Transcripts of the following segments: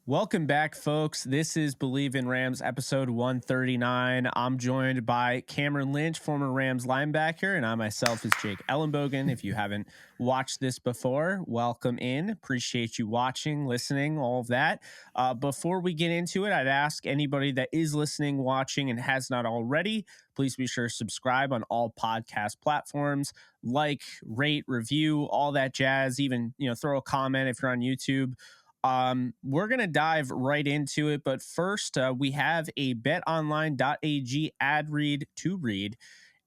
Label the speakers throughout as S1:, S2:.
S1: Welcome back, folks. This is Bleav in Rams, episode 139. I'm joined by Cameron Lynch, former Rams linebacker, and I myself is Jake Ellenbogen. If you haven't watched this before, welcome in. Appreciate you watching, listening, all of that. Before we get into it, I'd ask anybody that is listening, watching, and has not already, please be sure to subscribe on all podcast platforms. Like, rate, review, all that jazz. Even, throw a comment if you're on YouTube. We're going to dive right into it, but first we have a betonline.ag ad read to read,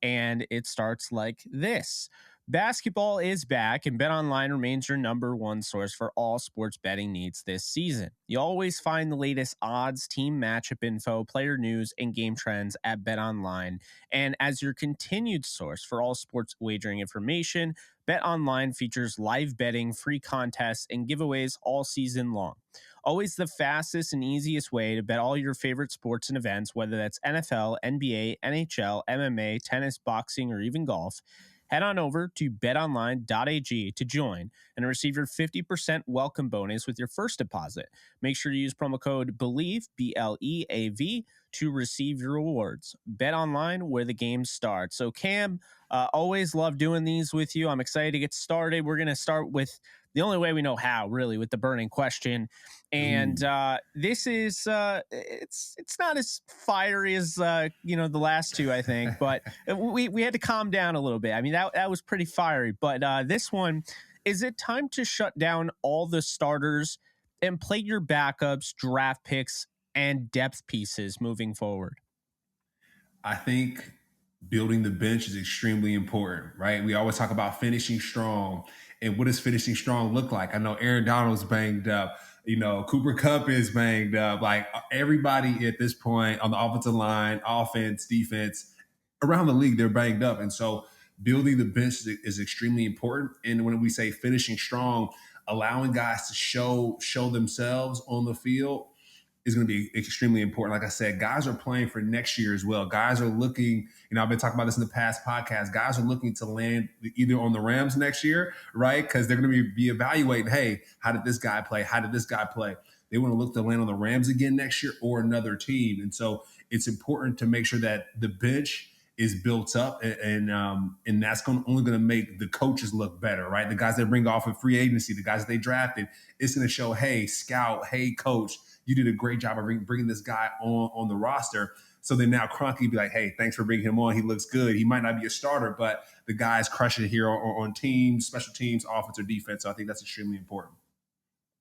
S1: and it starts like this. Basketball is back, and BetOnline remains your number one source for all sports betting needs this season. You always find the latest odds, team matchup info, player news, and game trends at BetOnline. And as your continued source for all sports wagering information, BetOnline features live betting, free contests, and giveaways all season long. Always the fastest and easiest way to bet all your favorite sports and events, whether that's NFL, NBA, NHL, MMA, tennis, boxing, or even golf. Head on over to betonline.ag to join and receive your 50% welcome bonus with your first deposit. Make sure to use promo code Bleav, B-L-E-A-V, to receive your rewards. Bet online where the game starts. So Cam, always love doing these with you. I'm excited to get started. We're going to start with the only way we know how, really, with the burning question. And this is it's not as fiery as the last two, I think, but we had to calm down a little bit. I mean, that was pretty fiery, but this one, is it time to shut down all the starters and play your backups, draft picks, and depth pieces moving forward?
S2: I think building the bench is extremely important, right? We always talk about finishing strong. And what does finishing strong look like? I know Aaron Donald's banged up. Cooper Kupp is banged up. Like everybody at this point on the offensive line, offense, defense, around the league, they're banged up. And so building the bench is extremely important. And when we say finishing strong, allowing guys to show themselves on the field is going to be extremely important. Like I said, guys are playing for next year as well. Guys are looking, I've been talking about this in the past podcast. Guys are looking to land either on the Rams next year, right? Because they're going to be evaluating, hey, how did this guy play? How did this guy play? They want to look to land on the Rams again next year or another team. And so it's important to make sure that the bench is built up, and that's only going to make the coaches look better, right? The guys that bring off in free agency, the guys that they drafted, it's going to show, hey, scout, hey, coach, you did a great job of bringing this guy on the roster. So then now Kroenke be like, hey, thanks for bringing him on. He looks good. He might not be a starter, but the guy's crushing it here on teams, special teams, offense or defense. So I think that's extremely important.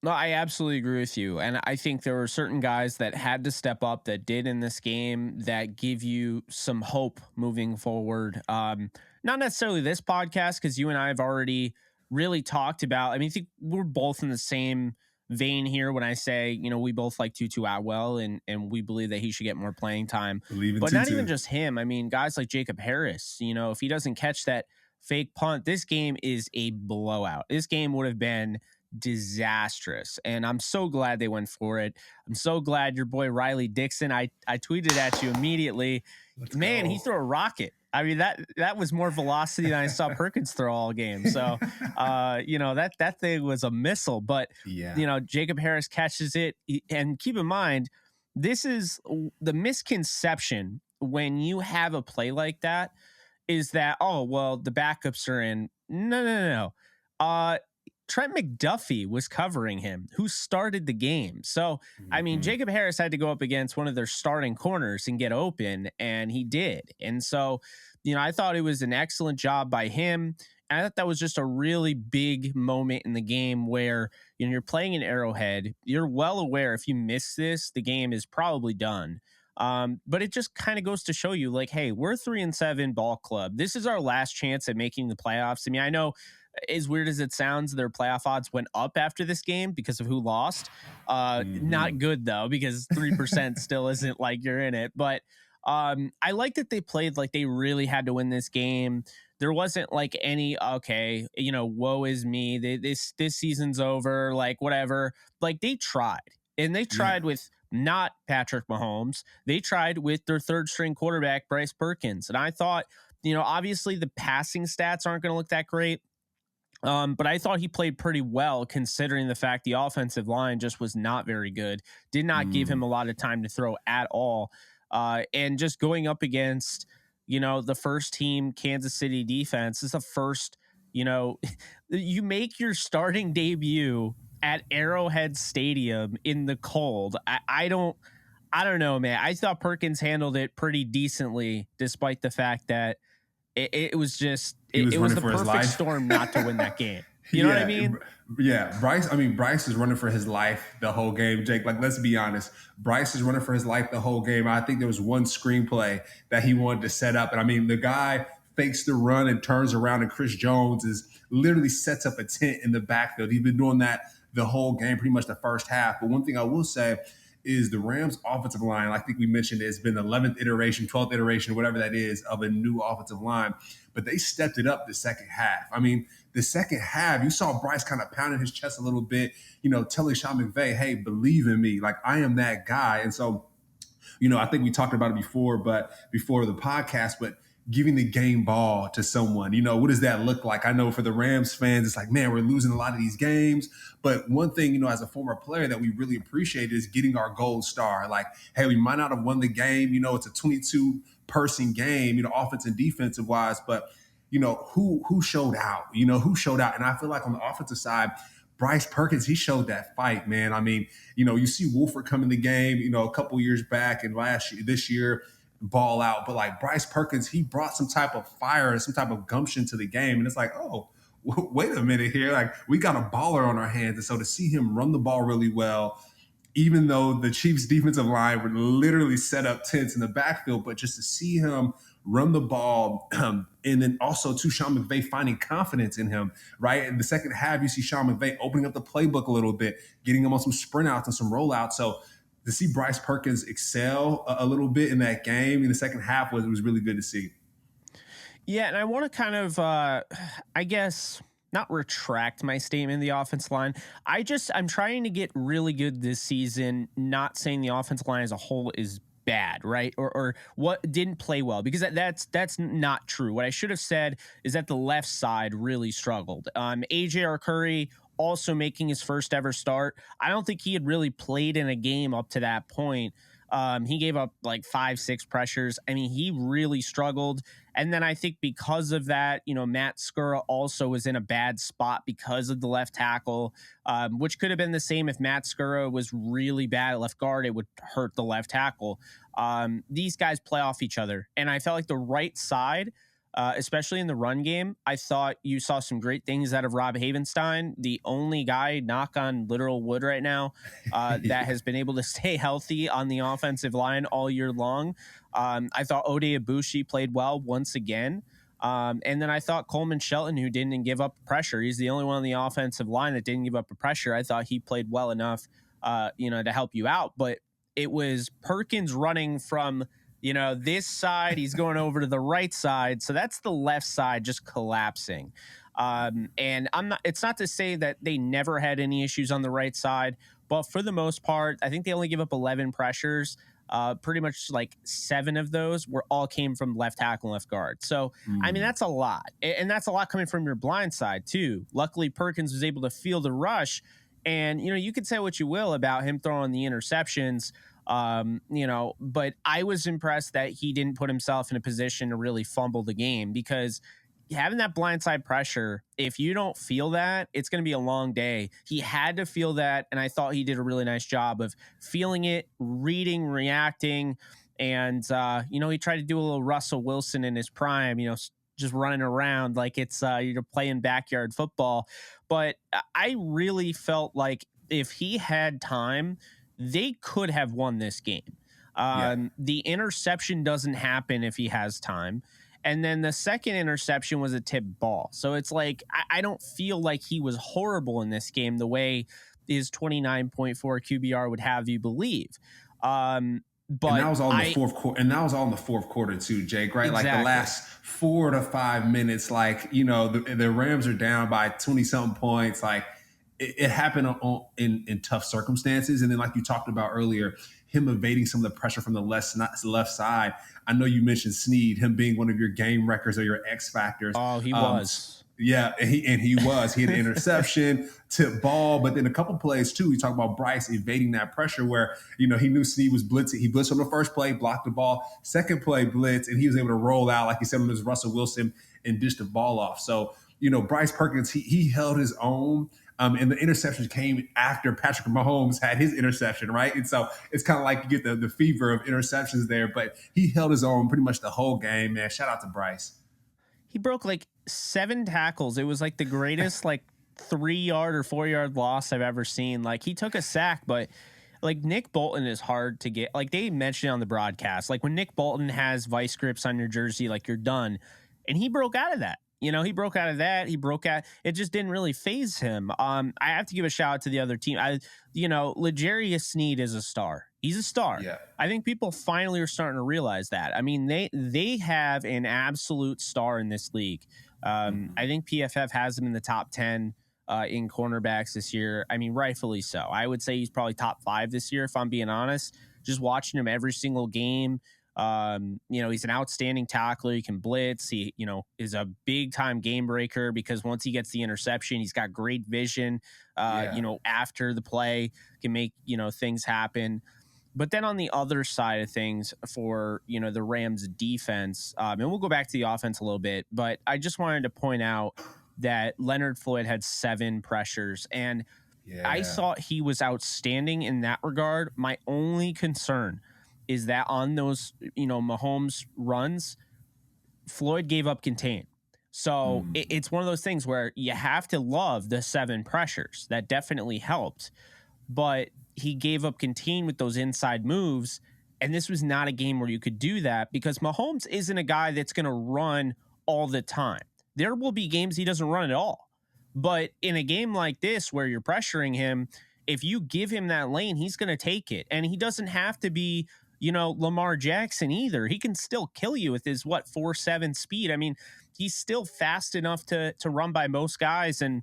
S1: No, I absolutely agree with you. And I think there were certain guys that had to step up that did in this game that give you some hope moving forward. Not necessarily this podcast, because you and I have already really talked about, I think we're both in the same vein here when I say, we both like Tutu Atwell and we believe that he should get more playing time. But not even just him. Guys like Jacob Harris, if he doesn't catch that fake punt, this game is a blowout. This game would have been disastrous, and I'm so glad they went for it. I'm so glad your boy Riley Dixon, I tweeted at you immediately. Man, he threw a rocket. That was more velocity than I saw Perkins throw all game. So that thing was a missile. But Jacob Harris catches it. And keep in mind, this is the misconception when you have a play like that, is that, oh, well, the backups are in. No. Trent McDuffie was covering him, who started the game. So, Jacob Harris had to go up against one of their starting corners and get open, and he did. And so, I thought it was an excellent job by him. And I thought that was just a really big moment in the game where, you're playing in Arrowhead. You're well aware if you miss this, the game is probably done. But it just kind of goes to show you, like, hey, we're 3-7 ball club. This is our last chance at making the playoffs. I know, as weird as it sounds, their playoff odds went up after this game because of who lost. Not good, though, because 3% still isn't like you're in it. But I like that they played like they really had to win this game. There wasn't like any, okay, woe is me. This season's over, like whatever. Like they tried. And they tried with not Patrick Mahomes. They tried with their third string quarterback, Bryce Perkins. And I thought, obviously the passing stats aren't going to look that great. But I thought he played pretty well considering the fact the offensive line just was not very good, did not give him a lot of time to throw at all. And just going up against, the first team Kansas City defense is the first, you make your starting debut at Arrowhead Stadium in the cold. I don't know, man. I thought Perkins handled it pretty decently, despite the fact that it was just it was the perfect storm not to win that game. You know what I mean?
S2: Yeah, Bryce is running for his life the whole game, Jake. Like, let's be honest. Bryce is running for his life the whole game. I think there was one screenplay that he wanted to set up. And I mean, the guy fakes the run and turns around, and Chris Jones literally sets up a tent in the backfield. He's been doing that the whole game, pretty much the first half. But one thing I will say is the Rams offensive line, I think we mentioned it's been the 11th iteration, 12th iteration, whatever that is, of a new offensive line. But they stepped it up the second half. I mean, the second half, you saw Bryce kind of pounding his chest a little bit, telling Sean McVay, hey, Bleav in me. Like, I am that guy. And so, I think we talked about it before the podcast, but giving the game ball to someone, what does that look like? I know for the Rams fans, it's like, man, we're losing a lot of these games. But one thing, as a former player that we really appreciate is getting our gold star. Like, hey, we might not have won the game. It's a 22-person game, offense and defensive wise, but who showed out? Who showed out? And I feel like on the offensive side, Bryce Perkins, he showed that fight, man. I mean, you see Wolford come in the game, a couple years back and this year, ball out. But like Bryce Perkins, he brought some type of fire and some type of gumption to the game. And it's like, oh, wait a minute here. Like, we got a baller on our hands. And so to see him run the ball really well, even though the Chiefs defensive line would literally set up tents in the backfield, but just to see him run the ball, and then also to Sean McVay finding confidence in him, right? In the second half, you see Sean McVay opening up the playbook a little bit, getting him on some sprint outs and some rollouts. So to see Bryce Perkins excel a little bit in that game in the second half was really good to see.
S1: Yeah, and I want to kind of, I guess, not retract my statement in the offensive line. I'm trying to get really good this season, not saying the offensive line as a whole is bad, right? Or what didn't play well, because that's not true. What I should have said is that the left side really struggled. AJ Arcuri also making his first ever start. I don't think he had really played in a game up to that point. He gave up like 5-6 pressures. I mean, he really struggled. And then I think because of that, Matt Skura also was in a bad spot because of the left tackle, which could have been the same if Matt Skura was really bad at left guard. It would hurt the left tackle. These guys play off each other. And I felt like the right side, especially in the run game, I thought you saw some great things out of Rob Havenstein, the only guy, knock on literal wood right now, that has been able to stay healthy on the offensive line all year long. I thought Ode Ibushi played well once again. And then I thought Coleman Shelton, who didn't give up pressure, he's the only one on the offensive line that didn't give up a pressure. I thought he played well enough, to help you out. But it was Perkins running from this side, he's going over to the right side. So that's the left side just collapsing. And it's not to say that they never had any issues on the right side, but for the most part, I think they only give up 11 pressures. Pretty much like 7 of those all came from left tackle and left guard. So, I mean, that's a lot. And that's a lot coming from your blind side too. Luckily, Perkins was able to feel the rush. And, you could say what you will about him throwing the interceptions, but I was impressed that he didn't put himself in a position to really fumble the game, because having that blindside pressure, if you don't feel that, it's going to be a long day. He had to feel that, and I thought he did a really nice job of feeling it, reading, reacting, and he tried to do a little Russell Wilson in his prime, just running around like it's you're playing backyard football. But I really felt like if he had time, they could have won this game. The interception doesn't happen if he has time. And then the second interception was a tip ball. So it's like, I don't feel like he was horrible in this game the way his 29.4 QBR would have you believe. But
S2: and that was all in the fourth quarter. And that was all in the fourth quarter too, Jake, right?
S1: Exactly.
S2: Like the last 4 to 5 minutes, like, the Rams are down by 20-something points. Like, it happened in tough circumstances. And then, like you talked about earlier, him evading some of the pressure from the left side. I know you mentioned Snead, him being one of your game wreckers or your X factors.
S1: Oh, he was.
S2: Yeah, and he had an interception, tip ball, but then a couple plays too. You talk about Bryce evading that pressure where he knew Snead was blitzing. He blitzed on the first play, blocked the ball. Second play blitz, and he was able to roll out like he said on his Russell Wilson and dish the ball off. So Bryce Perkins he held his own. And the interception came after Patrick Mahomes had his interception, right? And so it's kind of like you get the fever of interceptions there, but he held his own pretty much the whole game, man. Shout out to Bryce.
S1: He broke like 7 tackles. It was like the greatest like 3-yard or 4-yard loss I've ever seen. Like he took a sack, but like Nick Bolton is hard to get. Like they mentioned on the broadcast, like when Nick Bolton has vice grips on your jersey, like you're done. And he broke out of that. He broke out of that. It just didn't really phase him. I have to give a shout out to the other team. L'Jarius Sneed is a star. He's a star.
S2: Yeah.
S1: I think people finally are starting to realize that. I mean, they have an absolute star in this league. I think PFF has him in the top 10 in cornerbacks this year. I mean, rightfully so. I would say he's probably top 5 this year, if I'm being honest. Just watching him every single game. He's an outstanding tackler. He can blitz. He, is a big time game breaker because once he gets the interception, he's got great vision. After the play can make, things happen. But then on the other side of things for, the Rams defense, and we'll go back to the offense a little bit, but I just wanted to point out that Leonard Floyd had 7 pressures and I thought he was outstanding in that regard. My only concern is that on those, Mahomes runs, Floyd gave up contain. So it's one of those things where you have to love the 7 pressures. That definitely helped. But he gave up contain with those inside moves. And this was not a game where you could do that because Mahomes isn't a guy that's going to run all the time. There will be games he doesn't run at all. But in a game like this where you're pressuring him, if you give him that lane, he's going to take it. And he doesn't have to be, Lamar Jackson either. He can still kill you with his 4.7 speed. I mean, he's still fast enough to run by most guys. And,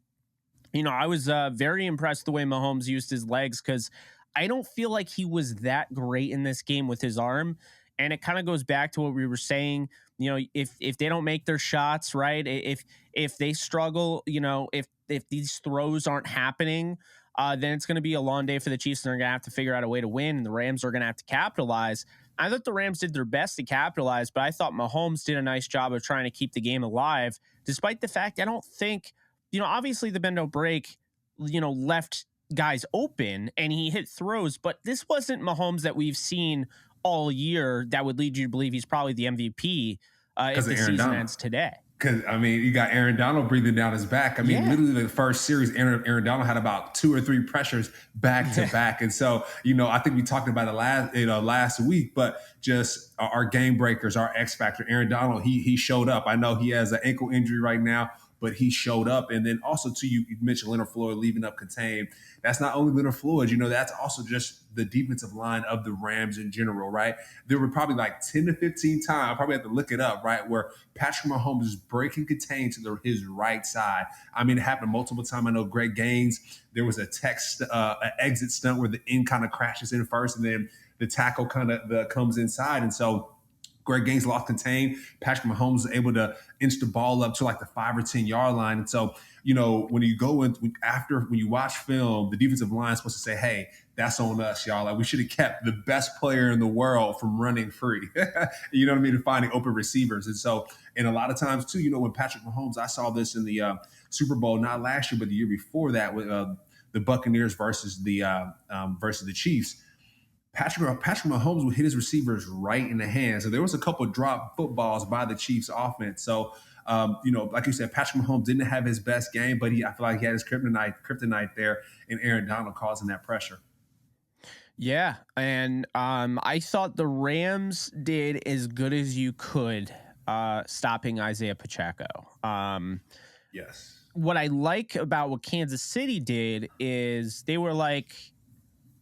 S1: I was very impressed the way Mahomes used his legs because I don't feel like he was that great in this game with his arm. And it kind of goes back to what we were saying, if they don't make their shots, right? If they struggle, if these throws aren't happening, then it's going to be a long day for the Chiefs and they're going to have to figure out a way to win. And the Rams are going to have to capitalize. I thought the Rams did their best to capitalize, but I thought Mahomes did a nice job of trying to keep the game alive, despite the fact I don't think, obviously the bend don't break, left guys open and he hit throws, but this wasn't Mahomes that we've seen all year that would lead you to Bleav he's probably the MVP if the season ends today.
S2: Because, you got Aaron Donald breathing down his back. Literally the first series, Aaron Donald had about 2 or 3 pressures back to back. And so, I think we talked about it last week, but just our game breakers, our X factor, Aaron Donald, he showed up. I know he has an ankle injury right now, but he showed up. And then also, too, you mentioned Leonard Floyd leaving up contained. That's not only Leonard Floyd, that's also just the defensive line of the Rams in general, right? There were probably like 10 to 15 times, I probably have to look it up, right, where Patrick Mahomes is breaking contain to his right side. It happened multiple times. I know Greg Gaines, there was an exit stunt where the end kind of crashes in first and then the tackle kind of comes inside. And so Greg Gaines lost contain. Patrick Mahomes was able to inch the ball up to like the 5 or 10 yard line. And so, when you go in when you watch film, the defensive line is supposed to say, hey, that's on us, y'all. Like we should have kept the best player in the world from running free. You know what I mean? And finding open receivers. And so, and a lot of times too, when Patrick Mahomes, I saw this in the Super Bowl, not last year, but the year before that with the Buccaneers versus the Chiefs. Patrick Mahomes would hit his receivers right in the hand. So there was a couple of drop footballs by the Chiefs offense. So, like you said, Patrick Mahomes didn't have his best game, but I feel like he had his kryptonite there in Aaron Donald causing that pressure.
S1: Yeah. And I thought the Rams did as good as you could stopping Isaiah Pacheco.
S2: Yes.
S1: What I like about what Kansas City did is they were like,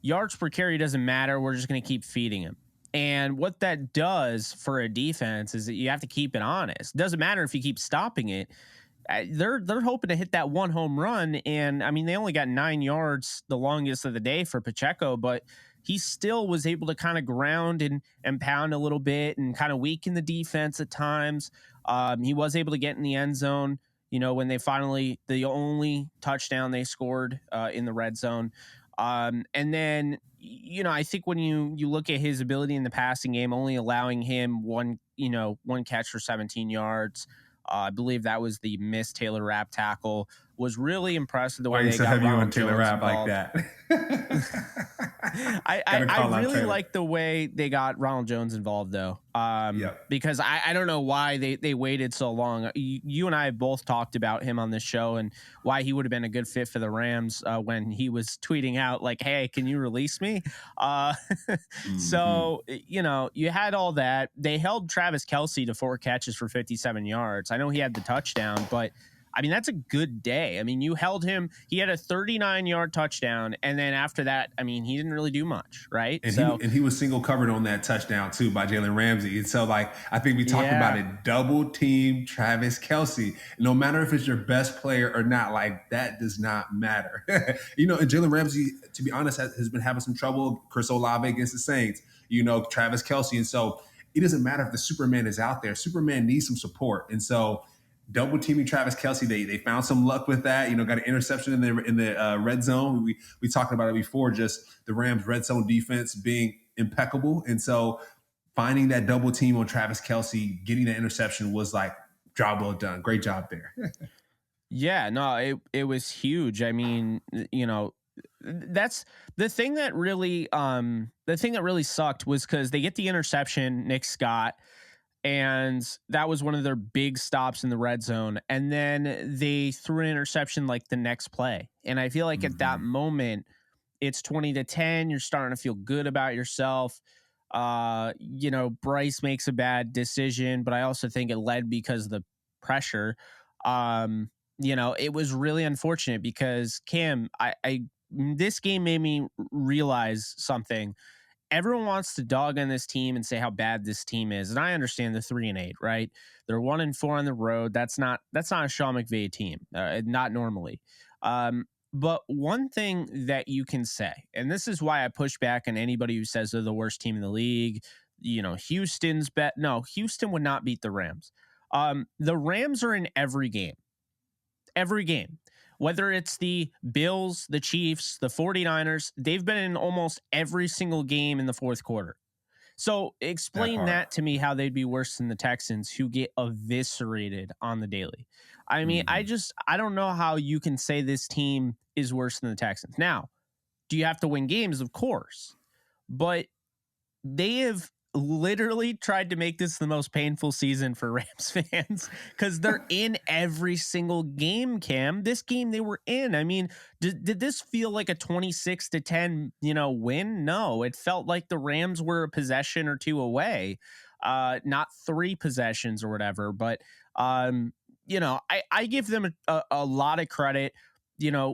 S1: yards per carry doesn't matter. We're just going to keep feeding him. And what that does for a defense is that you have to keep it honest. It doesn't matter if you keep stopping it. They're hoping to hit that 1 home run. And they only got 9 yards, the longest of the day for Pacheco, but he still was able to kind of ground and pound a little bit and kind of weaken the defense at times. He was able to get in the end zone. when they finally, the only touchdown they scored in the red zone. And then, I think when you look at his ability in the passing game, only allowing him one catch for 17 yards. I Bleav that was the missed Taylor Rapp tackle. Was really impressive the
S2: Why
S1: way
S2: are you
S1: they
S2: so
S1: got
S2: heavy on
S1: Ronald
S2: Taylor
S1: Jones
S2: Rapp like
S1: involved.
S2: that?
S1: I really like the way they got Ronald Jones involved, though, because I don't know why they waited so long. You and I have both talked about him on this show and why he would have been a good fit for the Rams when he was tweeting out like, "Hey, can you release me?" So you had all that. They held Travis Kelce to 4 catches for 57 yards. I know he had the touchdown, but I mean, that's a good day. I mean, you held him. He had a 39-yard touchdown, and then after that, I mean, he didn't really do much, right?
S2: And he was single covered on that touchdown too by Jalen Ramsey. And so, like, I think we talked about it. Double team Travis Kelce. No matter if it's your best player or not, like that does not matter. And Jalen Ramsey, to be honest, has been having some trouble. Chris Olave against the Saints. Travis Kelce, and so it doesn't matter if the Superman is out there. Superman needs some support, and so. Double teaming Travis Kelce, they found some luck with that. Got an interception in the red zone. We talked about it before, just the Rams' red zone defense being impeccable, and so finding that double team on Travis Kelce, getting that interception was like job well done. Great job there.
S1: Yeah, no, it was huge. I mean, that's the thing that really sucked was because they get the interception, Nick Scott. And that was one of their big stops in the red zone. And then they threw an interception like the next play. And I feel like at that moment, it's 20-10. You're starting to feel good about yourself. Bryce makes a bad decision, but I also think it led because of the pressure. It was really unfortunate because Cam, this game made me realize something. Everyone wants to dog on this team and say how bad this team is. And I understand the 3-8, right? They're 1-4 on the road. That's not a Sean McVay team, not normally. But one thing that you can say, and this is why I push back on anybody who says they're the worst team in the league. Houston would not beat the Rams. The Rams are in every game. Every game. Whether it's the Bills, the Chiefs, the 49ers, they've been in almost every single game in the fourth quarter. So explain that to me, how they'd be worse than the Texans, who get eviscerated on the daily. I mean, I don't know how you can say this team is worse than the Texans. Now, do you have to win games? Of course. But they have literally tried to make this the most painful season for Rams fans because they're in every single game, Cam. This game they were in. I mean, did this feel like a 26-10, win? No, it felt like the Rams were a possession or two away, not 3 possessions or whatever. But, I give them a lot of credit.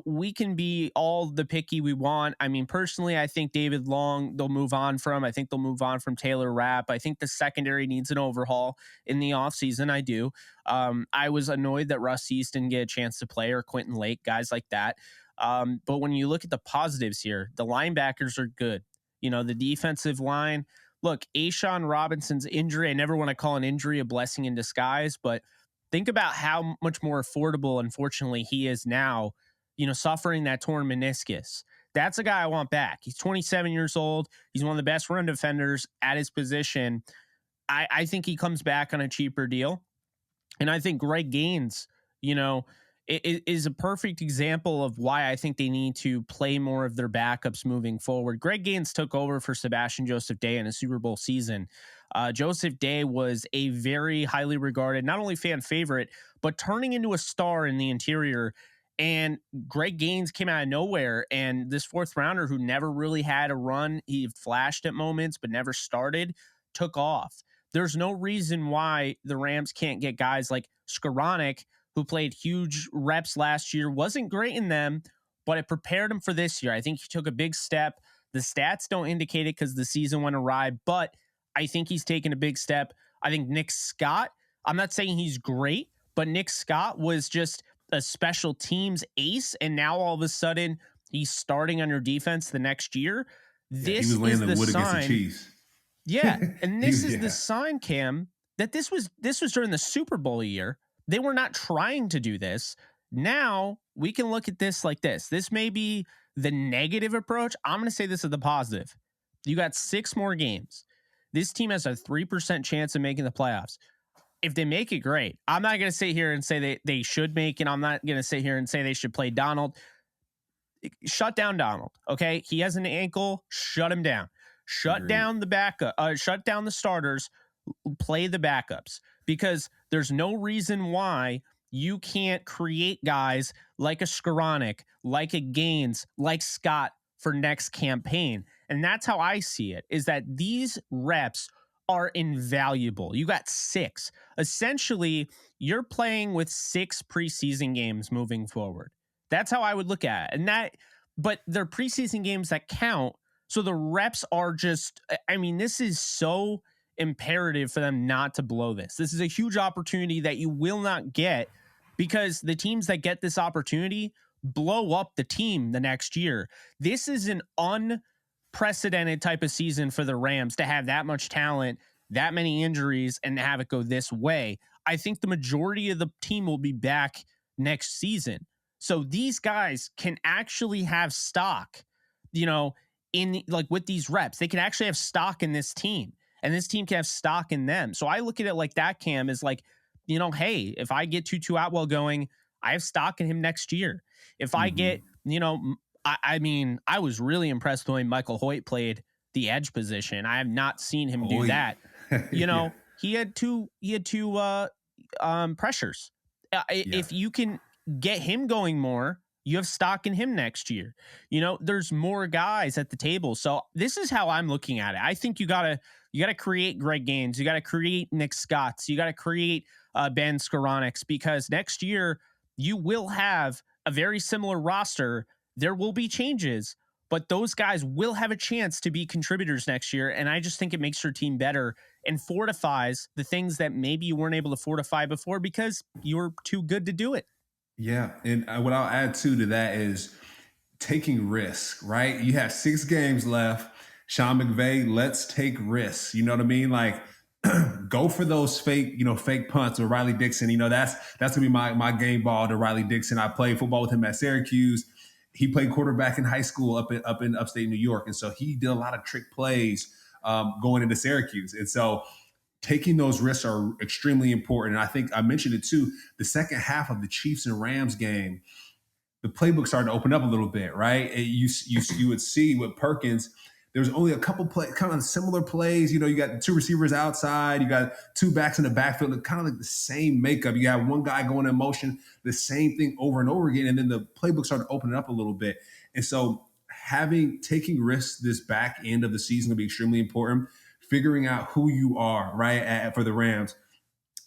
S1: We can be all the picky we want. I mean, personally, I think David Long, they'll move on from. I think they'll move on from Taylor Rapp. I think the secondary needs an overhaul in the offseason. I do. I was annoyed that Russ East didn't get a chance to play, or Quentin Lake, guys like that. But when you look at the positives here, the linebackers are good. The defensive line, look, A'Shawn Robinson's injury, I never want to call an injury a blessing in disguise, but think about how much more affordable, unfortunately, he is now, suffering that torn meniscus. That's a guy I want back. He's 27 years old. He's one of the best run defenders at his position. I think he comes back on a cheaper deal. And I think Greg Gaines, it is a perfect example of why I think they need to play more of their backups moving forward. Greg Gaines took over for Sebastian Joseph Day in a Super Bowl season. Joseph Day was a very highly regarded, not only fan favorite, but turning into a star in the interior. And Greg Gaines came out of nowhere, and this 4th rounder who never really had a run, he flashed at moments but never started, took off. There's no reason why the Rams can't get guys like Skoranek, who played huge reps last year, wasn't great in them, but it prepared him for this year. I think he took a big step. The stats don't indicate it because the season went awry, but I think he's taken a big step. I think Nick Scott, I'm not saying he's great, but Nick Scott was just a special teams ace, and now all of a sudden he's starting on your defense the next year. This
S2: he was
S1: is
S2: laying
S1: the
S2: wood
S1: sign.
S2: against the Chiefs.
S1: Yeah, and this is the sign, Cam, that this was during the Super Bowl year. They were not trying to do this. Now we can look at this like this. This may be the negative approach. I'm going to say this is the positive. You got 6 more games. This team has a 3% chance of making the playoffs. If they make it, great. I'm not going to sit here and say they should make it. I'm not going to sit here and say they should play Donald. Shut down Donald, okay? He has an ankle. Shut him down. Shut down the backup. Shut down the starters. Play the backups, because there's no reason why you can't create guys like a Skoranek, like a Gaines, like Scott for next campaign. And that's how I see it, is that these reps are invaluable. You got 6. Essentially, you're playing with 6 preseason games moving forward. That's how I would look at it. But they're preseason games that count. So the reps are just, I mean, this is so imperative for them not to blow this. This is a huge opportunity that you will not get, because the teams that get this opportunity blow up the team the next year. This is an unprecedented type of season for the Rams to have that much talent, that many injuries, and to have it go this way. I think the majority of the team will be back next season. So these guys can actually have stock, in like with these reps. They can actually have stock in this team, and this team can have stock in them. So I look at it like that, Cam, is like, hey, if I get Tutu Atwell going, I have stock in him next year. If I get, I was really impressed the way Michael Hoyt played the edge position. I have not seen him do that.
S2: Yeah.
S1: He had two pressures. If you can get him going more, you have stock in him next year. There's more guys at the table. So this is how I'm looking at it. I think you gotta create Greg Gaines. You gotta create Nick Scotts. You gotta create Ben Skoroneks, because next year you will have a very similar roster. There will be changes, but those guys will have a chance to be contributors next year. And I just think it makes your team better and fortifies the things that maybe you weren't able to fortify before because you were too good to do it.
S2: Yeah. And what I'll add too to that is taking risk, right? You have 6 games left. Sean McVay, let's take risks. You know what I mean? Like, go for those fake punts with Riley Dixon. That's gonna be my game ball to Riley Dixon. I played football with him at Syracuse. He played quarterback in high school up in upstate New York. And so he did a lot of trick plays going into Syracuse. And so taking those risks are extremely important. And I think I mentioned it too. The second half of the Chiefs and Rams game, the playbook started to open up a little bit, right? You would see with Perkins, there was only a couple kind of similar plays. You got 2 receivers outside, you got 2 backs in the backfield, kind of like the same makeup. You got one guy going in motion, the same thing over and over again. And then the playbook started opening up a little bit. And so taking risks this back end of the season will be extremely important. Figuring out who you are, right, for the Rams.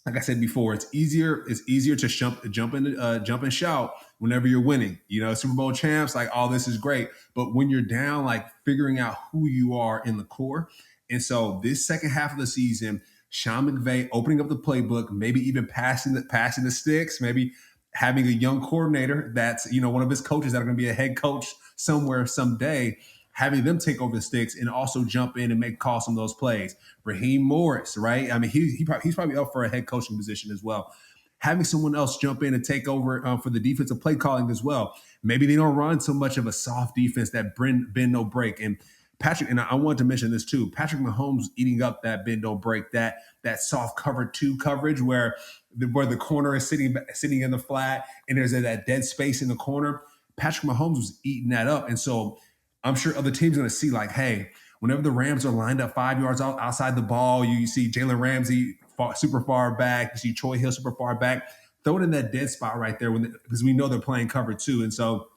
S2: Like I said before, it's easier to jump and shout whenever you're winning. Super Bowl champs, like, oh, this is great. But when you're down, like, figuring out who you are in the core. And so this second half of the season, Sean McVay opening up the playbook, maybe even passing the sticks, maybe having a young coordinator that's one of his coaches that are going to be a head coach somewhere someday, having them take over the sticks and also jump in and call some of those plays. Raheem Morris, right? I mean, he's probably up for a head coaching position as well. Having someone else jump in and take over for the defensive play calling as well. Maybe they don't run so much of a soft defense that bend no break. And Patrick, and I wanted to mention this too, Patrick Mahomes eating up that bend no break, that soft cover 2 coverage where the corner is sitting in the flat and there's that dead space in the corner. Patrick Mahomes was eating that up. And so I'm sure other teams are going to see, like, hey, whenever the Rams are lined up 5 yards outside the ball, you see Jalen Ramsey super far back, you see Troy Hill super far back, throw it in that dead spot right there because we know they're playing cover 2. And so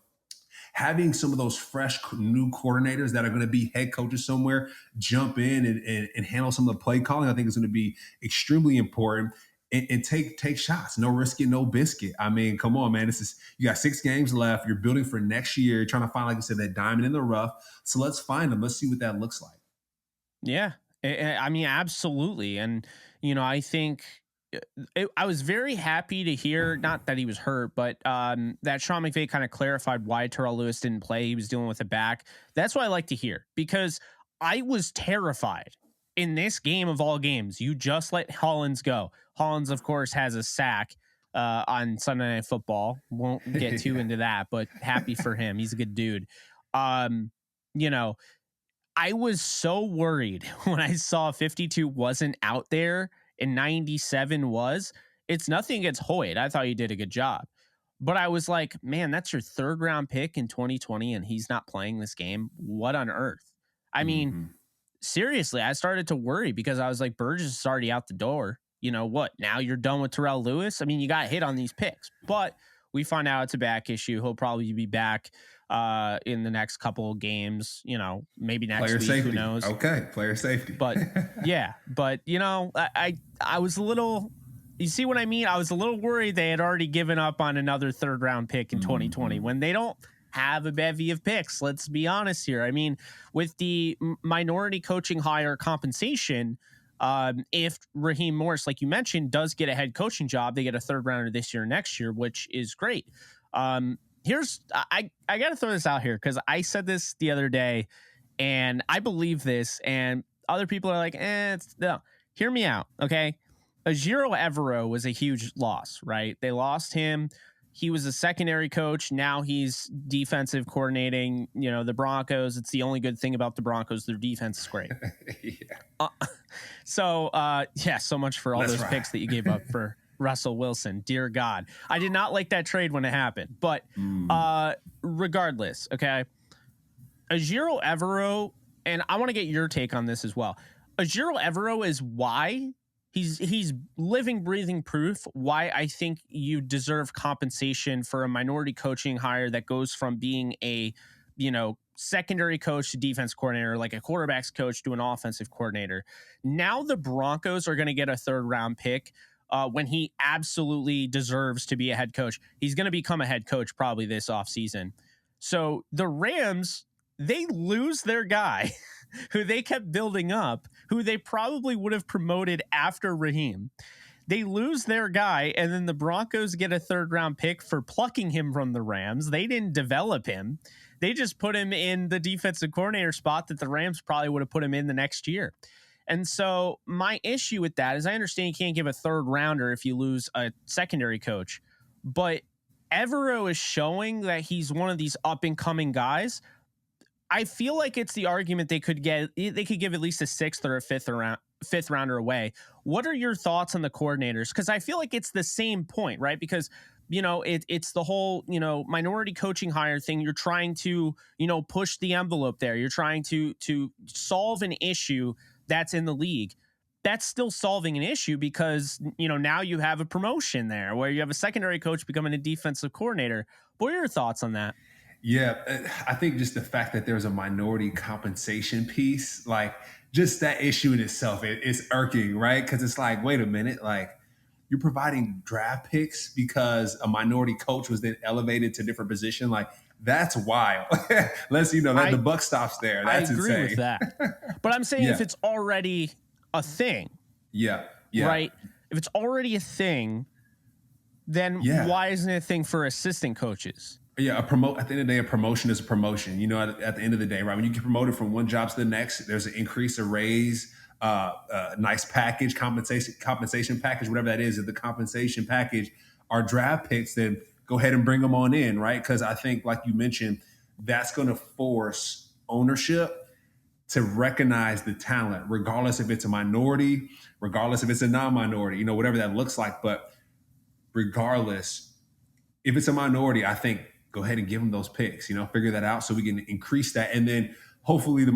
S2: having some of those fresh new coordinators that are going to be head coaches somewhere jump in and handle some of the play calling, I think is going to be extremely important. And take shots. No risk it, no biscuit. I mean, come on, man. You got 6 games left. You're building for next year. You're trying to find, like you said, that diamond in the rough. So let's find them. Let's see what that looks like.
S1: Yeah, I mean, absolutely. And, I think I was very happy to hear, not that he was hurt, but that Sean McVay kind of clarified why Terrell Lewis didn't play. He was dealing with a back. That's what I like to hear, because I was terrified in this game of all games. You just let Hollins go. Hollins, of course, has a sack. on Sunday Night Football. Won't get too into that, but happy for him. He's a good dude. You know, I was so worried when I saw 52 wasn't out there and 97 was. It's nothing against Hoyt. I thought he did a good job. But I was like, man, that's your 3rd round pick in 2020 and he's not playing this game. What on earth? I mean, seriously, I started to worry because I was like, Burgess is already out the door. You know what? Now you're done with Terrell Lewis. I mean, you got hit on these picks, but we find out it's a back issue. He'll probably be back in the next couple of games, you know, maybe next
S2: player
S1: week,
S2: safety.
S1: who knows?
S2: Okay, player safety.
S1: But yeah, but you know, I was a little, you see what I mean? I was a little worried they had already given up on another 3rd round pick in 2020 when they don't have a bevy of picks. Let's be honest here. I mean, with the minority coaching hire compensation, if Raheem Morris, like you mentioned, does get a head coaching job, they get a 3rd rounder this year, next year, which is great. Here's, I got to throw this out here because I said this the other day and I believe this and other people are like, no, hear me out. Okay. Ejiro Evero was a huge loss, right? They lost him. He was a secondary coach. Now he's defensive coordinating, you know, the Broncos. It's the only good thing about the Broncos. Their defense is great. So much for all those picks that you gave up for Russell Wilson. Dear God. I did not like that trade when it happened. But regardless, okay, Ejiro Evero, and I want to get your take on this as well. Ejiro Evero is why he's living, breathing proof why I think you deserve compensation for a minority coaching hire that goes from being a, you know, secondary coach to defense coordinator, like a quarterback's coach to an offensive coordinator. Now the Broncos are going to get a 3rd round pick when he absolutely deserves to be a head coach. He's going to become a head coach probably this offseason. So the Rams, they lose their guy who they kept building up, who they probably would have promoted after Raheem. They lose their guy, and then the Broncos get a 3rd round pick for plucking him from the Rams. They didn't develop him. They just put him in the defensive coordinator spot that the Rams probably would have put him in the next year. And so my issue with that is I understand you can't give a 3rd rounder if you lose a secondary coach, but Evero is showing that he's one of these up and coming guys. I feel like it's the argument they could give at least a 6th or a 5th rounder away. What are your thoughts on the coordinators? Because I feel like it's the same point, right? Because, you know, it's the whole, you know, minority coaching hire thing. You're trying to, you know, push the envelope there. You're trying to solve an issue that's in the league. That's still solving an issue because, you know, now you have a promotion there where you have a secondary coach becoming a defensive coordinator. What are your thoughts on that?
S2: Yeah, I think just the fact that there's a minority compensation piece, like just that issue in itself, it's irking, right? Because it's like, wait a minute, like you're providing draft picks because a minority coach was then elevated to a different position. Like that's wild. Let's, you know, the buck stops there. That's
S1: I agree
S2: insane.
S1: with that. But I'm saying if it's already a thing, right? If it's already a thing, then why isn't it a thing for assistant coaches?
S2: Yeah, at the end of the day, a promotion is a promotion. You know, at the end of the day, right? When you get promoted from one job to the next, there's an increase, a raise, nice package, compensation package, whatever that is. If the compensation package are draft picks, then go ahead and bring them on in, right? Because I think, like you mentioned, that's going to force ownership to recognize the talent, regardless if it's a minority, regardless if it's a non-minority, you know, whatever that looks like. But regardless, if it's a minority, I think go ahead and give them those picks, you know, figure that out so we can increase that. And then hopefully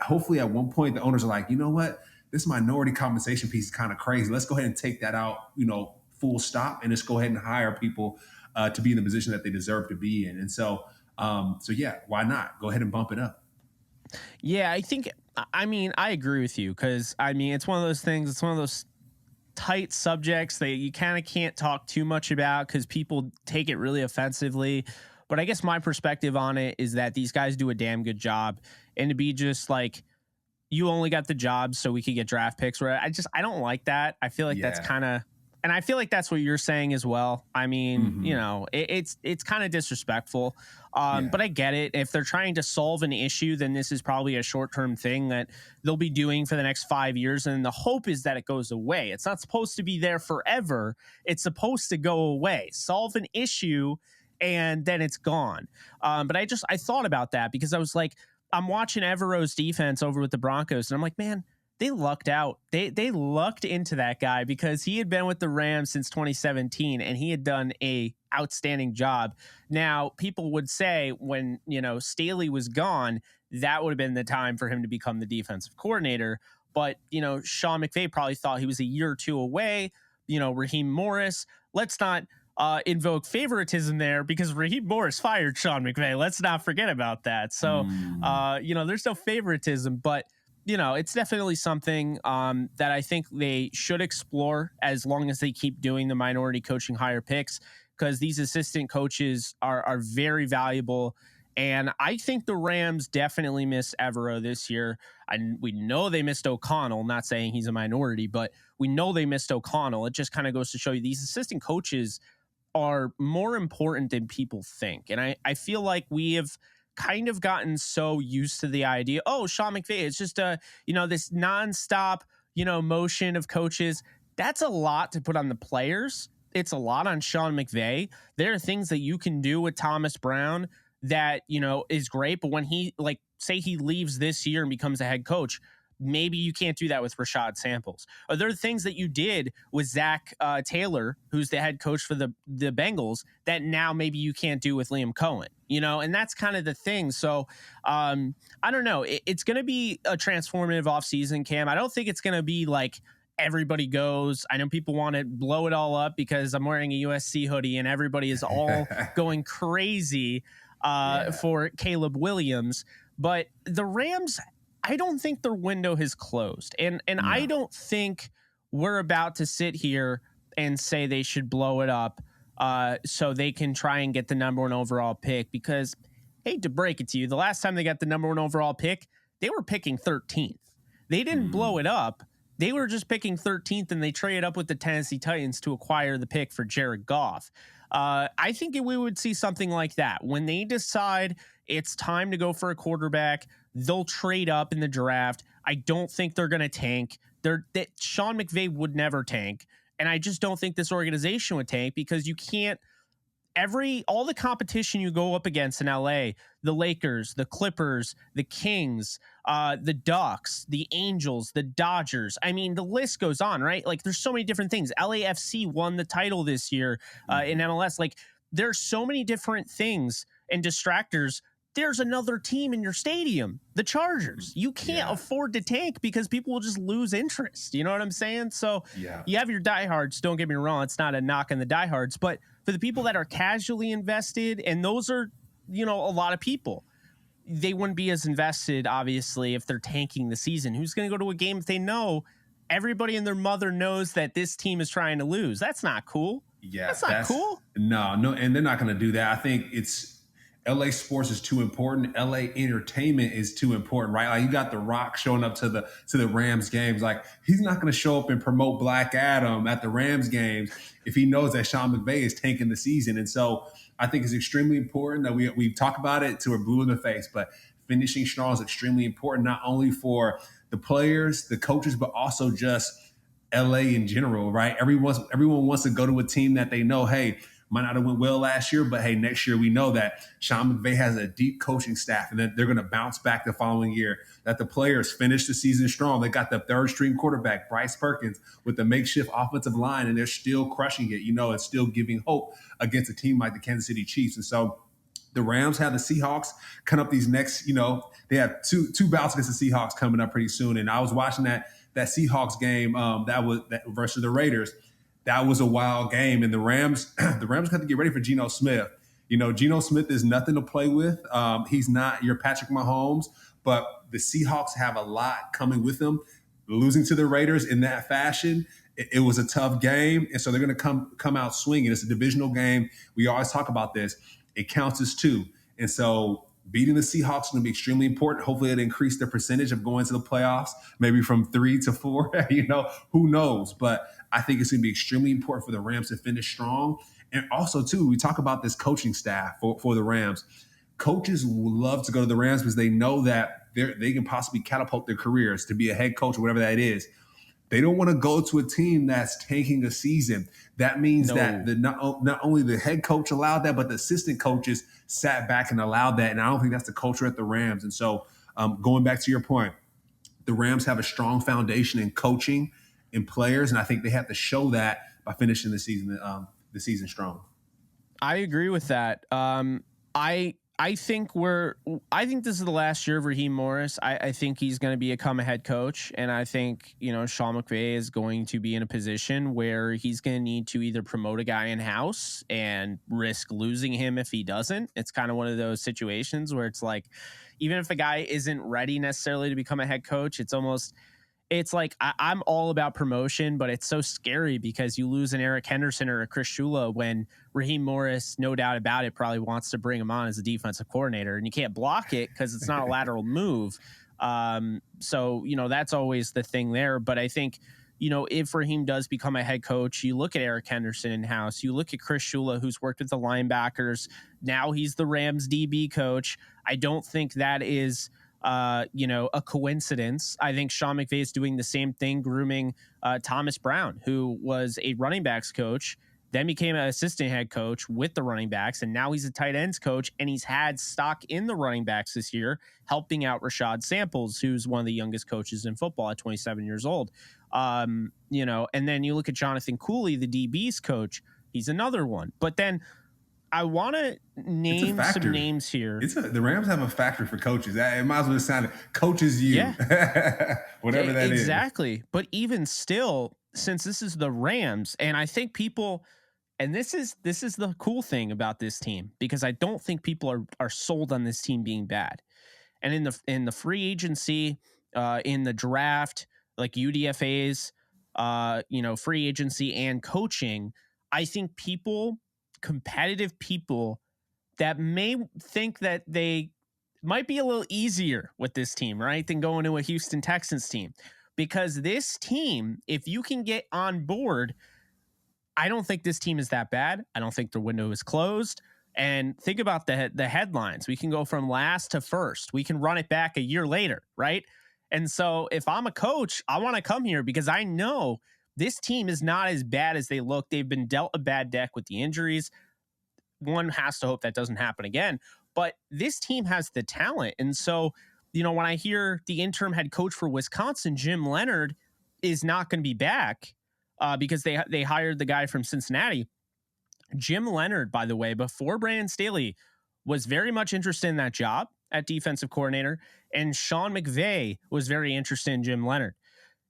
S2: hopefully at one point the owners are like, you know what, this minority compensation piece is kind of crazy. Let's go ahead and take that out, you know, full stop, and just go ahead and hire people to be in the position that they deserve to be in. And so yeah, why not? Go ahead and bump it up.
S1: Yeah, I agree with you because, it's one of those things, it's one of those tight subjects that you kind of can't talk too much about because people take it really offensively. But I guess my perspective on it is that these guys do a damn good job, and to be just like, you only got the job so we could get draft picks, where I don't like that. I feel like that's kind of And I feel like that's what you're saying as well. I mean, you know, it's kind of disrespectful. But I get it. If they're trying to solve an issue, then this is probably a short-term thing that they'll be doing for the next 5 years. And the hope is that it goes away. It's not supposed to be there forever. It's supposed to go away. Solve an issue and then it's gone. But I thought about that because I was like, I'm watching Evero's defense over with the Broncos, and I'm like, man, they lucked out. They lucked into that guy because he had been with the Rams since 2017 and he had done a outstanding job. Now, people would say when, you know, Staley was gone, that would have been the time for him to become the defensive coordinator. But, you know, Sean McVay probably thought he was a year or two away. You know, Raheem Morris, let's not invoke favoritism there because Raheem Morris fired Sean McVay. Let's not forget about that. So, you know, there's no favoritism, but you know, it's definitely something that I think they should explore as long as they keep doing the minority coaching hire picks, because these assistant coaches are very valuable. And I think the Rams definitely missed Evero this year. We know they missed O'Connell, not saying he's a minority, but we know they missed O'Connell. It just kind of goes to show you these assistant coaches are more important than people think. And I feel like we have kind of gotten so used to the idea, oh, Sean McVay, it's just you know, this nonstop, you know, motion of coaches. That's a lot to put on the players. It's a lot on Sean McVay. There are things that you can do with Thomas Brown that, you know, is great. But when he, like, say he leaves this year and becomes a head coach, maybe you can't do that with Rashad Samples. Are there things that you did with Zach Taylor, who's the head coach for the Bengals, that now maybe you can't do with Liam Cohen? You know, and that's kind of the thing. So I don't know. It's going to be a transformative offseason, Cam. I don't think it's going to be like everybody goes. I know people want to blow it all up because I'm wearing a USC hoodie and everybody is all going crazy for Caleb Williams. But the Rams, I don't think their window has closed. And I don't think we're about to sit here and say they should blow it up so they can try and get the number 1 overall pick, because hate to break it to you, the last time they got the number 1 overall pick, they were picking 13th. They didn't blow it up. They were just picking 13th, and they traded up with the Tennessee Titans to acquire the pick for Jared Goff. I think we would see something like that. When they decide it's time to go for a quarterback, they'll trade up in the draft. I don't think they're going to tank. Sean McVay would never tank. And I just don't think this organization would tank, because you can't, all the competition you go up against in LA, the Lakers, the Clippers, the Kings, the Ducks, the Angels, the Dodgers. I mean, the list goes on, right? Like, there's so many different things. LAFC won the title this year in MLS. Like, there's so many different things and distractors. There's another team in your stadium, the Chargers. You can't afford to tank because people will just lose interest. You know what I'm saying? So you have your diehards. Don't get me wrong. It's not a knock on the diehards, but for the people that are casually invested, and those are, you know, a lot of people, they wouldn't be as invested, obviously, if they're tanking the season. Who's going to go to a game if they know everybody and their mother knows that this team is trying to lose? That's not cool. Yeah, that's not cool.
S2: No, and they're not going to do that. I think it's LA sports is too important. LA entertainment is too important, right? Like, you got The Rock showing up to the Rams games. Like, he's not going to show up and promote Black Adam at the Rams games if he knows that Sean McVay is tanking the season. And so I think it's extremely important that we talk about it till we're blue in the face, but finishing strong is extremely important, not only for the players, the coaches, but also just LA in general, right? Everyone wants to go to a team that they know, hey, might not have went well last year, but hey, next year we know that Sean McVay has a deep coaching staff and that they're going to bounce back the following year, that the players finish the season strong. They got the third string quarterback, Bryce Perkins, with the makeshift offensive line, and they're still crushing it, you know, and still giving hope against a team like the Kansas City Chiefs. And so the Rams have the Seahawks coming up these next, you know, they have two bouts against the Seahawks coming up pretty soon. And I was watching that Seahawks game that versus the Raiders. That was a wild game, and the Rams have to get ready for Geno Smith. You know, Geno Smith is nothing to play with. He's not your Patrick Mahomes, but the Seahawks have a lot coming with them. Losing to the Raiders in that fashion, it was a tough game, and so they're going to come out swinging. It's a divisional game. We always talk about this. It counts as 2, and so beating the Seahawks is going to be extremely important. Hopefully it increased their percentage of going to the playoffs, maybe from 3 to 4, who knows? But I think it's going to be extremely important for the Rams to finish strong. And also, too, we talk about this coaching staff for the Rams. Coaches love to go to the Rams because they know that they can possibly catapult their careers to be a head coach or whatever that is. They don't want to go to a team that's tanking a season. That means that not only the head coach allowed that, but the assistant coaches sat back and allowed that. And I don't think that's the culture at the Rams. And so going back to your point, the Rams have a strong foundation in coaching and players, and I think they have to show that by finishing the season strong.
S1: I agree with that. I think this is the last year of Raheem Morris. I think he's going to become a head coach, and I think Sean McVay is going to be in a position where he's going to need to either promote a guy in house and risk losing him if he doesn't. It's kind of one of those situations where it's like, even if a guy isn't ready necessarily to become a head coach, it's like I'm all about promotion, but it's so scary because you lose an Eric Henderson or a Chris Shula when Raheem Morris, no doubt about it, probably wants to bring him on as a defensive coordinator, and you can't block it because it's not a lateral move. So that's always the thing there. But I think if Raheem does become a head coach, you look at Eric Henderson in house, you look at Chris Shula, who's worked with the linebackers. Now he's the Rams DB coach. I don't think that is a coincidence. I think Sean McVay is doing the same thing, grooming Thomas Brown, who was a running backs coach, then became an assistant head coach with the running backs, and now he's a tight ends coach, and he's had stock in the running backs this year, helping out Rashad Samples, who's one of the youngest coaches in football at 27 years old. And then you look at Jonathan Cooley, the DB's coach. He's another one. But then I want to name some names here.
S2: The Rams have a factory for coaches. It might as well sound coaches you. Yeah. Whatever that
S1: is. Exactly. But even still, since this is the Rams, and I think people, and this is the cool thing about this team, because I don't think people are sold on this team being bad. And in the free agency, in the draft, like UDFAs, free agency and coaching, I think competitive people that may think that they might be a little easier with this team, right, than going to a Houston Texans team. Because this team, if you can get on board, I don't think this team is that bad. I don't think the window is closed. And think about the headlines. We can go from last to first. We can run it back a year later, right? And so if I'm a coach, I want to come here because I know this team is not as bad as they look. They've been dealt a bad deck with the injuries. One has to hope that doesn't happen again. But this team has the talent. And so, when I hear the interim head coach for Wisconsin, Jim Leonhard, is not going to be back because they hired the guy from Cincinnati. Jim Leonhard, by the way, before Brandon Staley, was very much interested in that job at defensive coordinator. And Sean McVay was very interested in Jim Leonhard.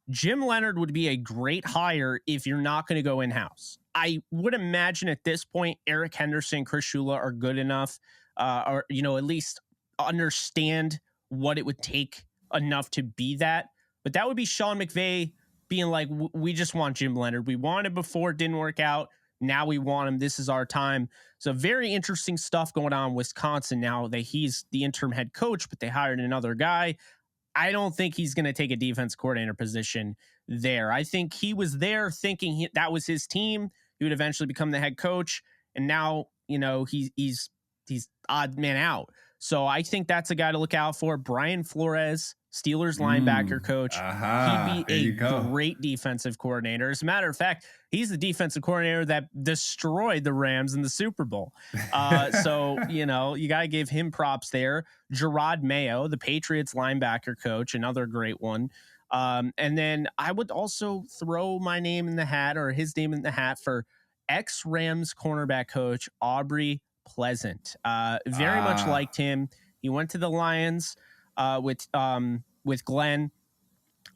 S1: Jim Leonhard would be a great hire if you're not going to go in-house. I would imagine at this point, Eric Henderson, Chris Shula are good enough, or at least understand what it would take enough to be that. But that would be Sean McVay being like, we just want Jim Leonhard. We wanted before, it didn't work out. Now we want him. This is our time. So very interesting stuff going on in Wisconsin now that he's the interim head coach, but they hired another guy. I don't think he's going to take a defense coordinator position there. I think he was there thinking that was his team. He would eventually become the head coach. And now, he's odd man out. So I think that's a guy to look out for. Brian Flores, Steelers linebacker coach. He'd be a great defensive coordinator. As a matter of fact, he's the defensive coordinator that destroyed the Rams in the Super Bowl. So, you got to give him props there. Gerard Mayo, the Patriots linebacker coach, another great one. And then I would also throw my name in the hat, or his name in the hat, for ex-Rams cornerback coach Aubrey Pleasant. Very much liked him. He went to the Lions with Glenn.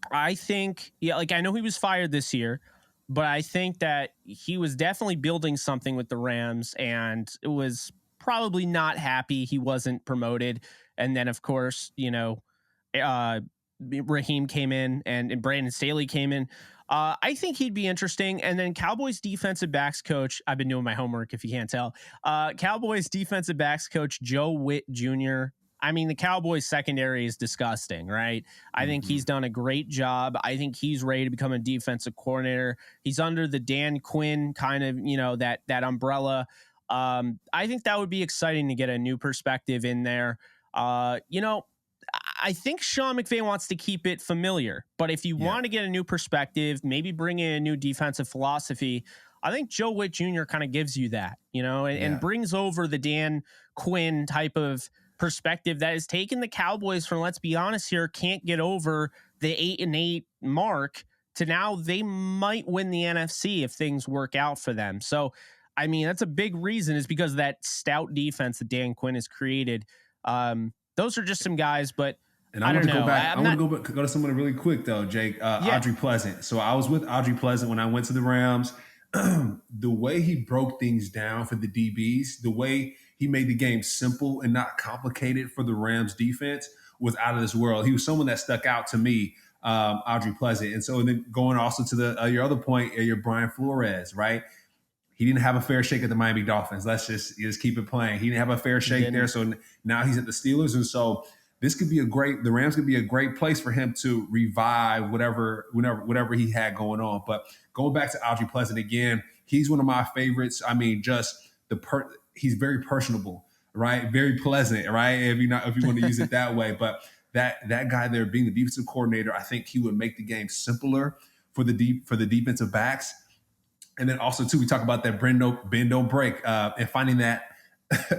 S1: I think, I know he was fired this year, but I think that he was definitely building something with the Rams, and it was probably not happy he wasn't promoted. And then, of course, Raheem came in and Brandon Staley came in. I think he'd be interesting. And then Cowboys defensive backs coach, I've been doing my homework if you can't tell. Cowboys defensive backs coach Joe Witt Jr. I mean, the Cowboys secondary is disgusting, right? I think he's done a great job. I think he's ready to become a defensive coordinator. He's under the Dan Quinn kind of, that umbrella. I think that would be exciting to get a new perspective in there. I think Sean McVay wants to keep it familiar, but if you want to get a new perspective, maybe bring in a new defensive philosophy, I think Joe Witt Jr. kind of gives you that, and brings over the Dan Quinn type of perspective that has taken the Cowboys from, let's be honest here, can't get over the 8-8 mark to now they might win the NFC if things work out for them. So, I mean, that's a big reason is because of that stout defense that Dan Quinn has created. Those are just some guys, but
S2: and I want to go back. I want to go to someone really quick though, Jake. Aubrey Pleasant. So I was with Aubrey Pleasant when I went to the Rams. The way he broke things down for the DBs, the way he made the game simple and not complicated for the Rams defense was out of this world. He was someone that stuck out to me, Aubrey Pleasant. And so then going also to your other point, your Brian Flores, right? He didn't have a fair shake at the Miami Dolphins. Let's just keep it playing. He didn't have a fair shake there. So now he's at the Steelers. And so this could be the Rams could be a great place for him to revive whatever he had going on. But going back to Aubrey Pleasant again, he's one of my favorites. I mean, just he's very personable, right? Very pleasant, right? If you want to use it that way. But that guy there being the defensive coordinator, I think he would make the game simpler for the defensive backs. And then also too, we talk about that bend don't break, and finding that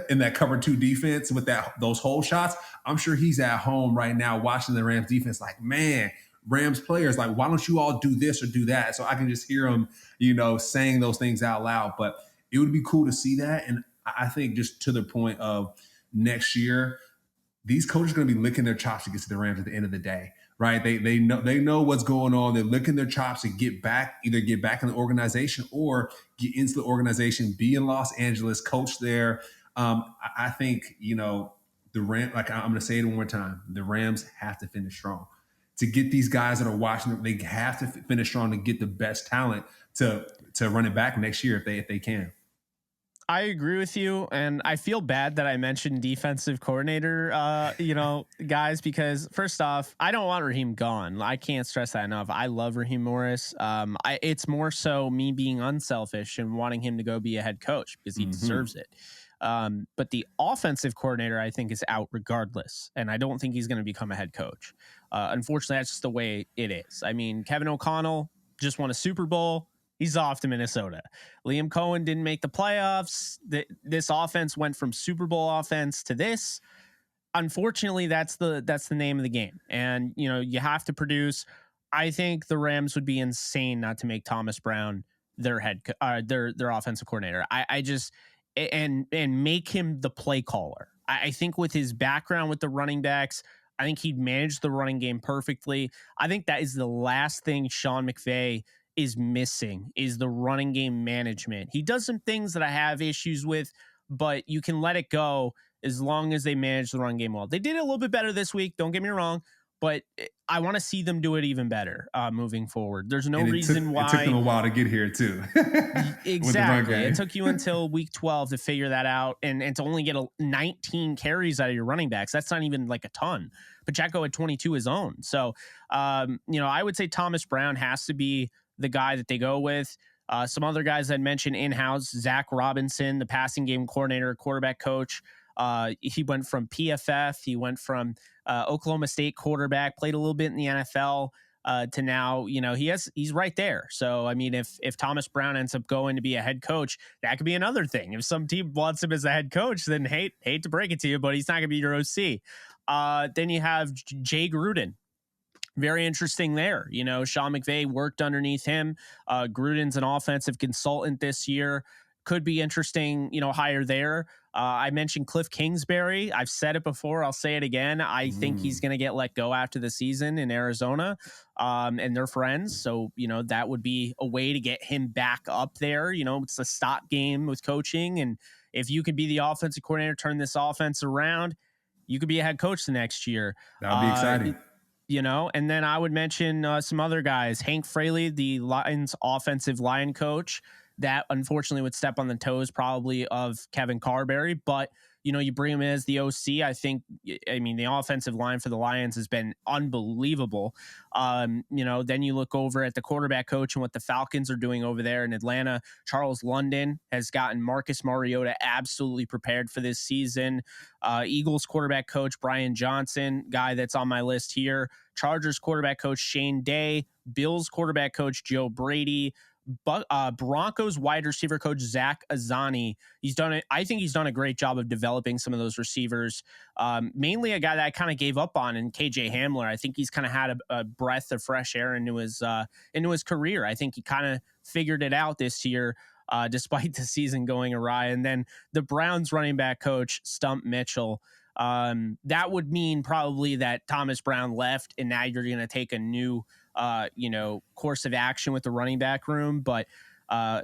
S2: in that cover 2 defense with those hole shots. I'm sure he's at home right now watching the Rams defense like, man, Rams players, like, why don't you all do this or do that? So I can just hear him, saying those things out loud. But it would be cool to see that. And I think just to the point of next year, these coaches are going to be licking their chops to get to the Rams at the end of the day, right? They know what's going on. They're licking their chops to either get back in the organization or get into the organization, be in Los Angeles, coach there. I think, the Rams, like I'm going to say it one more time, the Rams have to finish strong. To get these guys that are watching them, they have to finish strong to get the best talent to run it back next year if they can.
S1: I agree with you, and I feel bad that I mentioned defensive coordinator, guys, because first off, I don't want Raheem gone. I can't stress that enough. I love Raheem Morris. It's more so me being unselfish and wanting him to go be a head coach because he deserves it. But the offensive coordinator, I think, is out regardless, and I don't think he's going to become a head coach. Unfortunately, that's just the way it is. I mean, Kevin O'Connell just won a Super Bowl. He's off to Minnesota. Liam Cohen didn't make the playoffs. This offense went from Super Bowl offense to this. Unfortunately, that's the name of the game. And, you have to produce. I think the Rams would be insane not to make Thomas Brown their their offensive coordinator. I just and make him the play caller. I think with his background with the running backs, I think he'd manage the running game perfectly. I think that is the last thing Sean McVay is missing, is the running game management. He does some things that I have issues with, but you can let it go as long as they manage the run game well. They did it a little bit better this week, don't get me wrong, but I want to see them do it even better moving forward. There's no reason why.
S2: It took them a while to get here too.
S1: Exactly. It took you until week 12 to figure that out and to only get 19 carries out of your running backs. That's not even like a ton. Pacheco had 22 his own. So, I would say Thomas Brown has to be the guy that they go with. Some other guys I'd mentioned in-house, Zach Robinson, the passing game coordinator, quarterback coach. He went from PFF. He went from Oklahoma State quarterback, played a little bit in the NFL to now, he's right there. So, I mean, if Thomas Brown ends up going to be a head coach, that could be another thing. If some team wants him as a head coach, then hate to break it to you, but he's not going to be your OC. Then you have Jay Gruden. Very interesting there. Sean McVay worked underneath him. Gruden's an offensive consultant this year. Could be interesting, hire there. I mentioned Cliff Kingsbury. I've said it before. I'll say it again. I think he's going to get let go after the season in Arizona, and they're friends. So, that would be a way to get him back up there. It's a stop game with coaching. And if you could be the offensive coordinator, turn this offense around, you could be a head coach the next year.
S2: That would be exciting.
S1: And then I would mention some other guys. Hank Fraley, the Lions offensive line coach, that unfortunately would step on the toes probably of Kevin Carberry, but you bring him in as the OC. I mean, the offensive line for the Lions has been unbelievable. Then you look over at the quarterback coach and what the Falcons are doing over there in Atlanta. Charles London has gotten Marcus Mariota absolutely prepared for this season. Eagles quarterback coach Brian Johnson, guy that's on my list here. Chargers quarterback coach Shane Day. Bills quarterback coach Joe Brady. But Broncos wide receiver coach Zach Azani. I think he's done a great job of developing some of those receivers. Mainly a guy that I kind of gave up on in KJ Hamler. I think he's kind of had a breath of fresh air into his career. I think he kind of figured it out this year, despite the season going awry. And then the Browns running back coach Stump Mitchell. That would mean probably that Thomas Brown left, and now you're going to take a new course of action with the running back room. But I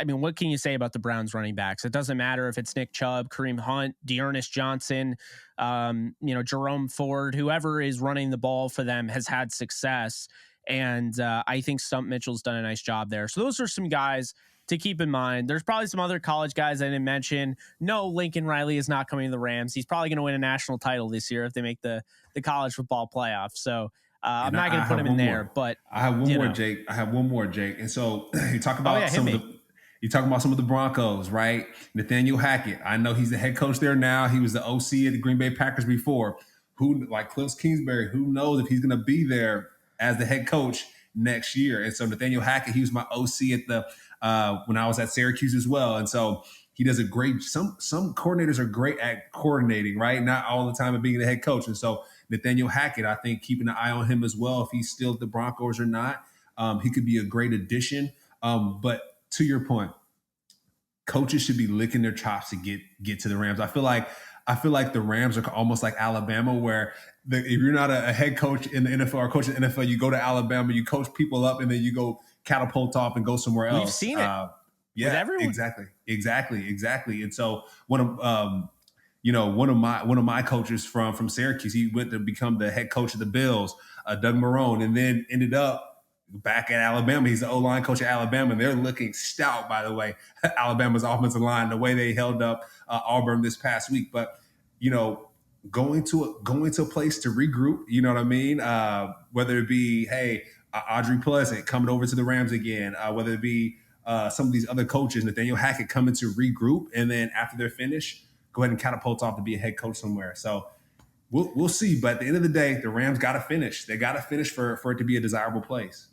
S1: mean, what can you say about the Browns running backs? It doesn't matter if it's Nick Chubb, Kareem Hunt, Dearness Johnson, Jerome Ford, whoever is running the ball for them has had success. And I think Stump Mitchell's done a nice job there. So those are some guys to keep in mind. There's probably some other college guys I didn't mention. No, Lincoln Riley is not coming to the Rams. He's probably going to win a national title this year if they make the college football playoff. So I'm not going to put him in there, but
S2: I have one more, Jake. And so you talk about some of the Broncos, right? Nathaniel Hackett. I know he's the head coach there now. He was the OC at the Green Bay Packers before. Like Cliff Kingsbury, who knows if he's going to be there as the head coach next year? And so Nathaniel Hackett, he was my OC at the when I was at Syracuse as well. And so he does a great. Some coordinators are great at coordinating, right? Not all the time at being the head coach. And so Nathaniel Hackett, I think keeping an eye on him as well, if he's still at the Broncos or not, he could be a great addition. But to your point, coaches should be licking their chops to get to the Rams. I feel like the Rams are almost like Alabama, where if you're not a head coach in the NFL or coach in the NFL, you go to Alabama, you coach people up, and then you go catapult off and go somewhere else.
S1: We've seen it.
S2: Yeah,
S1: everyone.
S2: Exactly. And so one of my coaches from Syracuse, he went to become the head coach of the Bills, Doug Marrone, and then ended up back at Alabama. He's the O-line coach at Alabama, and they're looking stout, by the way. Alabama's offensive line, the way they held up Auburn this past week. But going to a place to regroup, you know what I mean? Whether it be Aubrey Pleasant coming over to the Rams again, whether it be some of these other coaches, Nathaniel Hackett coming to regroup, and then after they're finished, go ahead and catapult off to be a head coach somewhere. So we'll see. But at the end of the day, the Rams got to finish. They got to finish for it to be a desirable place.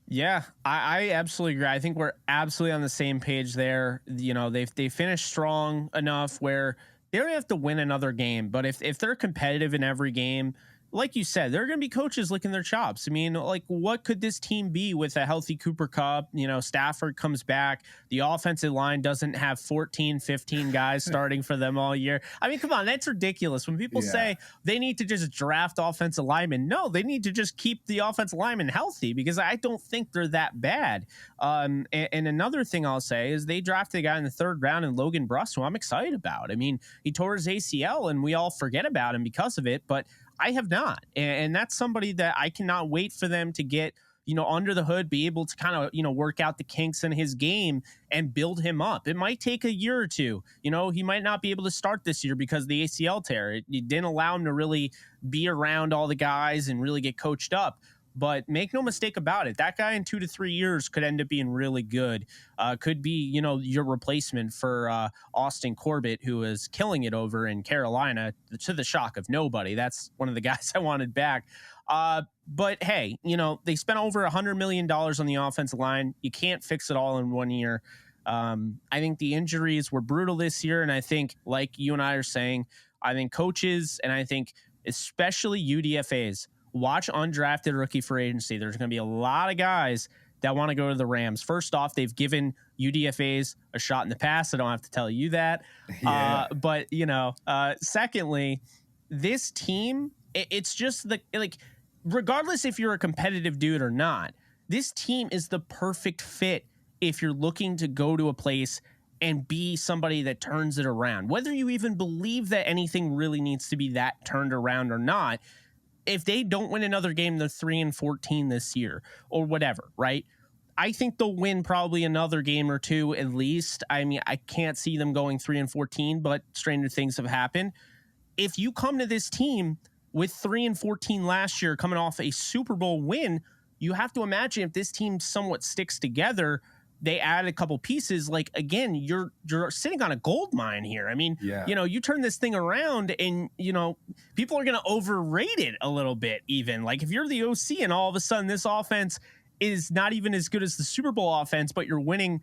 S1: Yeah, I absolutely agree. I think we're absolutely on the same page there. They finished strong enough where they don't have to win another game. But if they're competitive in every game, like you said, there are going to be coaches licking their chops. I mean, like, what could this team be with a healthy Cooper Kupp? Stafford comes back. The offensive line doesn't have 14, 15 guys starting for them all year. I mean, come on, that's ridiculous. When people say they need to just draft offensive linemen, no, they need to just keep the offensive linemen healthy, because I don't think they're that bad. And another thing I'll say is they drafted a guy in the third round in Logan Bruss, who I'm excited about. I mean, he tore his ACL and we all forget about him because of it, but I have not. And that's somebody that I cannot wait for them to get, under the hood, be able to kind of, work out the kinks in his game and build him up. It might take a year or two. He might not be able to start this year because of the ACL tear. It didn't allow him to really be around all the guys and really get coached up. But make no mistake about it, that guy in 2 to 3 years could end up being really good. Could be, your replacement for Austin Corbett, who is killing it over in Carolina, to the shock of nobody. That's one of the guys I wanted back. But hey, they spent over $100 million on the offensive line. You can't fix it all in 1 year. I think the injuries were brutal this year. And I think, like you and I are saying, I think coaches, and I think especially UDFAs, watch undrafted rookie free agency. There's going to be a lot of guys that want to go to the Rams. First off, they've given UDFAs a shot in the past. I don't have to tell you that. Yeah. But secondly, this team, it's just regardless if you're a competitive dude or not, this team is the perfect fit if you're looking to go to a place and be somebody that turns it around. Whether you even believe that anything really needs to be that turned around or not, if they don't win another game, they're 3-14 this year or whatever, right? I think they'll win probably another game or two at least. I mean, I can't see them going 3-14, but stranger things have happened. If you come to this team with 3-14 last year, coming off a Super Bowl win, you have to imagine if this team somewhat sticks together, they add a couple pieces. Like, again, you're sitting on a gold mine here. I mean, you turn this thing around and, people are going to overrate it a little bit even. Like, if you're the OC and all of a sudden this offense is not even as good as the Super Bowl offense, but you're winning,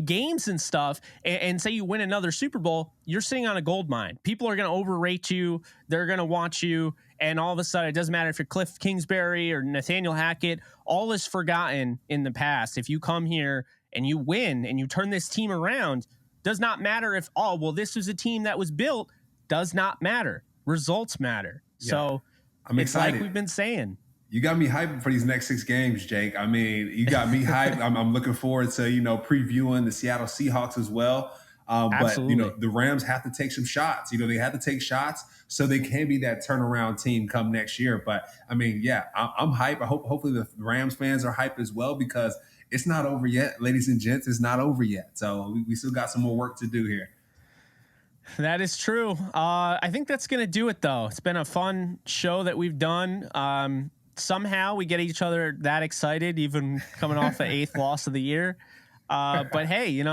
S1: games and stuff, and say you win another Super Bowl, you're sitting on a gold mine. People are going to overrate you. They're going to watch you. And all of a sudden, it doesn't matter if you're Cliff Kingsbury or Nathaniel Hackett, all is forgotten in the past. If you come here and you win and you turn this team around, does not matter if, this was a team that was built, does not matter. Results matter. Yeah. So
S2: I'm excited.
S1: Like we've been saying.
S2: You got me hyped for these next 6 games, Jake. I mean, you got me hyped. I'm looking forward to, previewing the Seattle Seahawks as well. But, the Rams have to take some shots. They have to take shots so they can be that turnaround team come next year. But, I mean, yeah, I'm hyped. Hopefully the Rams fans are hyped as well, because it's not over yet, ladies and gents. It's not over yet. So we still got some more work to do here.
S1: That is true. I think that's going to do it, though. It's been a fun show that we've done. Somehow we get each other that excited, even coming off the 8th loss of the year. But hey,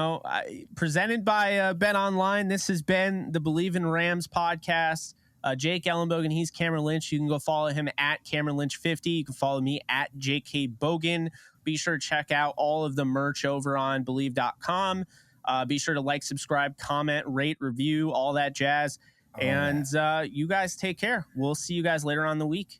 S1: presented by Bet Online. This has been the Bleav in Rams podcast. Jake Ellenbogen, he's Cameron Lynch. You can go follow him at Cameron Lynch 50. You can follow me at JK Bogan. Be sure to check out all of the merch over on Bleav.com. Be sure to like, subscribe, comment, rate, review, all that jazz. You guys take care. We'll see you guys later on in the week.